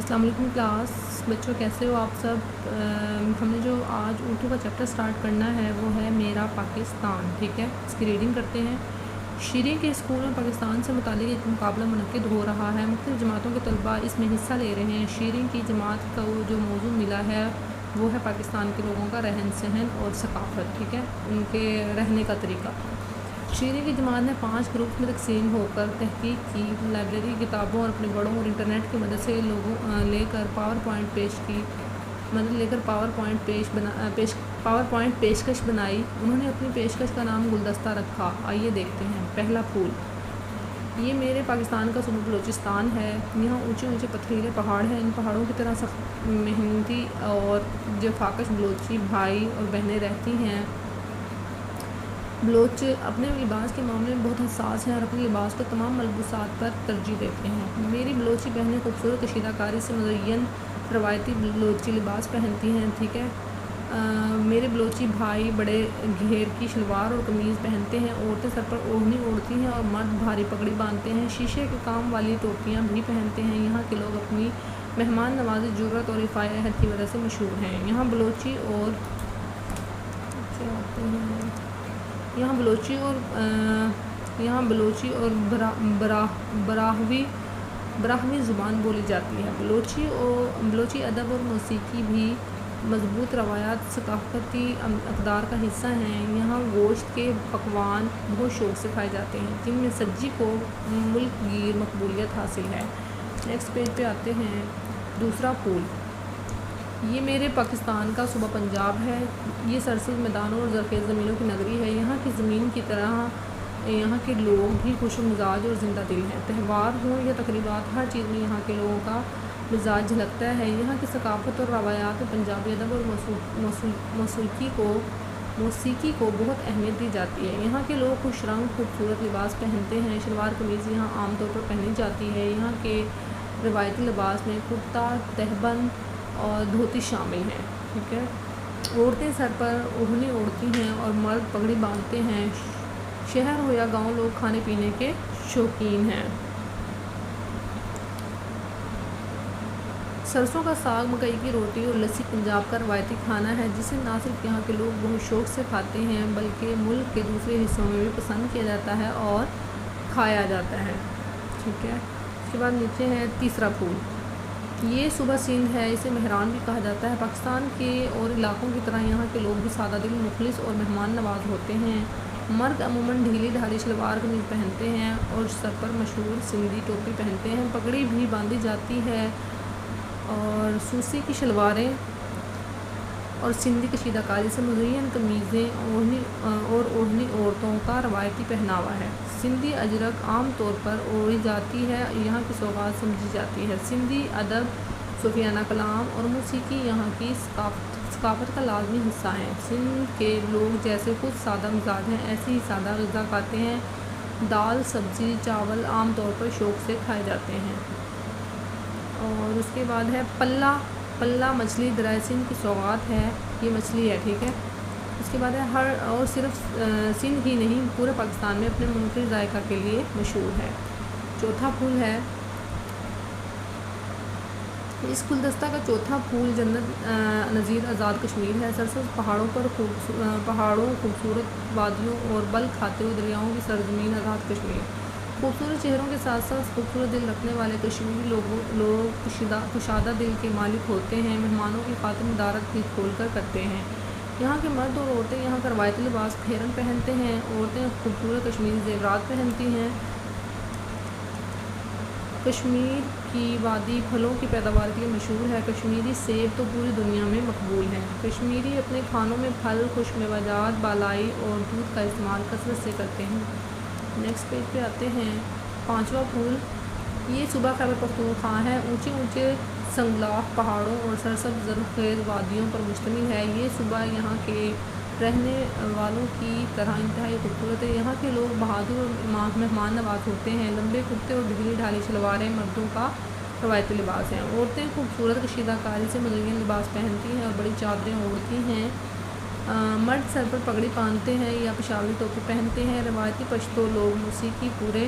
السلام علیکم کلاس بچوں، کیسے ہو آپ سب؟ ہم نے جو آج اردو کا چیپٹر سٹارٹ کرنا ہے وہ ہے میرا پاکستان. ٹھیک ہے، اس کی ریڈنگ کرتے ہیں. شیریں کے اسکول میں پاکستان سے متعلق ایک مقابلہ منعقد ہو رہا ہے. مختلف جماعتوں کے طلباء اس میں حصہ لے رہے ہیں. شیریں کی جماعت کا جو موضوع ملا ہے وہ ہے پاکستان کے لوگوں کا رہن سہن اور ثقافت. ٹھیک ہے، ان کے رہنے کا طریقہ. شیریں کی جماعت نے 5 گروپس میں تقسیم ہو کر تحقیق کی. لائبریری کتابوں اور اپنے بڑوں اور انٹرنیٹ کی مدد سے لے کر پاور پوائنٹ پیشکش بنائی. انہوں نے اپنی پیشکش کا نام گلدستہ رکھا. آئیے دیکھتے ہیں. پہلا پھول. یہ میرے پاکستان کا صوبہ بلوچستان ہے. یہاں اونچے اونچے پتھریلے پہاڑ ہیں. ان پہاڑوں کی طرح سخت محنتی اور جفاکش بلوچی بھائی اور بہنیں رہتی ہیں. بلوچ اپنے لباس کے معاملے میں بہت حساس ہیں اور اپنے لباس کو تمام ملبوسات پر ترجیح دیتے ہیں. میری بلوچی بہنیں خوبصورت کشیدہ کاری سے مزین روایتی بلوچی لباس پہنتی ہیں. ٹھیک ہے. میرے بلوچی بھائی بڑے گھیر کی شلوار اور قمیض پہنتے ہیں. عورتیں سر پر اوڑھنی اوڑھتی ہیں اور مرد بھاری پگڑی باندھتے ہیں. شیشے کے کام والی ٹوپیاں بھی پہنتے ہیں. یہاں کے لوگ اپنی مہمان نوازی جرات اور رفاع عہد کی وجہ سے مشہور ہیں. یہاں بلوچی اور براہوی زبان بولی جاتی ہے. بلوچی ادب اور موسیقی بھی مضبوط روایات ثقافتی اقدار کا حصہ ہیں. یہاں گوشت کے پکوان بہت شوق سے کھائے جاتے ہیں جن میں سجی کو ملک گیر مقبولیت حاصل ہے. نیکسٹ پیج پہ آتے ہیں. دوسرا پھول. یہ میرے پاکستان کا صوبہ پنجاب ہے. یہ سرسبز میدانوں اور زرخیز زمینوں کی نگری ہے. یہاں کی زمین کی طرح یہاں کے لوگ بھی خوش مزاج اور زندہ دل ہیں. تہوار ہوں یا تقریبات، ہر چیز میں یہاں کے لوگوں کا مزاج جھلکتا ہے. یہاں کی ثقافت اور روایات میں پنجابی ادب اور موسیقی کو بہت اہمیت دی جاتی ہے. یہاں کے لوگ خوش رنگ خوبصورت لباس پہنتے ہیں. شلوار قمیض یہاں عام طور پر پہنی جاتی ہے. یہاں کے روایتی لباس میں کرتا، تہبند اور دھوتی شامل ہیں. ٹھیک ہے. عورتیں سر پر اوڑھنی اوڑھتی ہیں اور مرد پگڑی باندھتے ہیں. شہر ہو یا گاؤں، لوگ کھانے پینے کے شوقین ہیں. سرسوں کا ساگ، مکئی کی روٹی اور لسی پنجاب کا روایتی کھانا ہے جسے نہ صرف یہاں کے لوگ بہت شوق سے کھاتے ہیں بلکہ ملک کے دوسرے حصوں میں بھی پسند کیا جاتا ہے اور کھایا جاتا ہے. ٹھیک ہے. اس کے بعد نیچے ہے تیسرا پھول. یہ صوبہ سندھ ہے. اسے مہران بھی کہا جاتا ہے. پاکستان کے اور علاقوں کی طرح یہاں کے لوگ بھی سادہ دل، مخلص اور مہمان نواز ہوتے ہیں. مرد عموماً ڈھیلی ڈھالی شلوار قمیض پہنتے ہیں اور سر پر مشہور سندھی ٹوپی پہنتے ہیں. پگڑی بھی باندھی جاتی ہے اور سوسی کی شلواریں اور سندھی کشیدہ کاری سے مزین قمیضیں اور اوڑھنی عورتوں کا روایتی پہناوا ہے. سندھی اجرک عام طور پر اوڑھی جاتی ہے. یہاں کی سوغات سمجھی جاتی ہے. سندھی ادب، صوفیانہ کلام اور موسیقی یہاں کی ثقافت کا لازمی حصہ ہیں. سندھ کے لوگ جیسے خود سادہ مزاج ہیں ایسے ہی سادہ غذا کھاتے ہیں. دال، سبزی، چاول عام طور پر شوق سے کھائے جاتے ہیں. اور اس کے بعد ہے پلہ مچھلی درائے سندھ کی سوغات ہے. یہ مچھلی ہے. ٹھیک ہے. اس کے بعد ہے اور صرف سندھ ہی نہیں پورے پاکستان میں اپنے منفرد ذائقہ کے لیے مشہور ہے. چوتھا پھول ہے. اس گلدستہ کا چوتھا پھول جنت نظیر آزاد کشمیر ہے. سرسبز پہاڑوں، خوبصورت وادیوں اور بل کھاتے ہوئے دریاؤں کی سرزمین آزاد کشمیر. خوبصورت چہروں کے ساتھ ساتھ خوبصورت دل رکھنے والے کشمیری لوگ کشادہ دل کے مالک ہوتے ہیں. مہمانوں کی خاطر مدارت دل کھول کر کرتے ہیں. یہاں کے مرد اور عورتیں یہاں کا روایتی لباس پھیرن پہنتے ہیں. عورتیں خوبصورت کشمیری زیورات پہنتی ہیں. کشمیر کی وادی پھلوں کی پیداوار کے لیے مشہور ہے. کشمیری سیب تو پوری دنیا میں مقبول ہیں. کشمیری اپنے کھانوں میں پھل، خشک میوہ جات، بالائی اور دودھ کا استعمال کثرت سے کرتے ہیں. نیکسٹ پیج پہ آتے ہیں. پانچواں پھول. یہ صوبہ خیبر پختونخوا ہے. اونچے اونچے سنگلاخ پہاڑوں اور سرسبز زرخیز وادیوں پر مشتمل ہے. یہ صوبہ یہاں کے رہنے والوں کی طرح انتہائی خوبصورت ہے. یہاں کے لوگ بہادر اور مہمان نواز ہوتے ہیں. لمبے کرتے اور ڈھیلی ڈھالی شلواریں مردوں کا روایتی لباس ہیں. عورتیں خوبصورت کشیدہ کاری سے مزین لباس پہنتی ہیں اور بڑی چادریں اوڑھتی ہیں. مرد سر پر پگڑی باندھتے ہیں یا پشاوری ٹوپی پہنتے ہیں. روایتی پشتو لوگ موسیقی پورے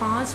5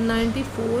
94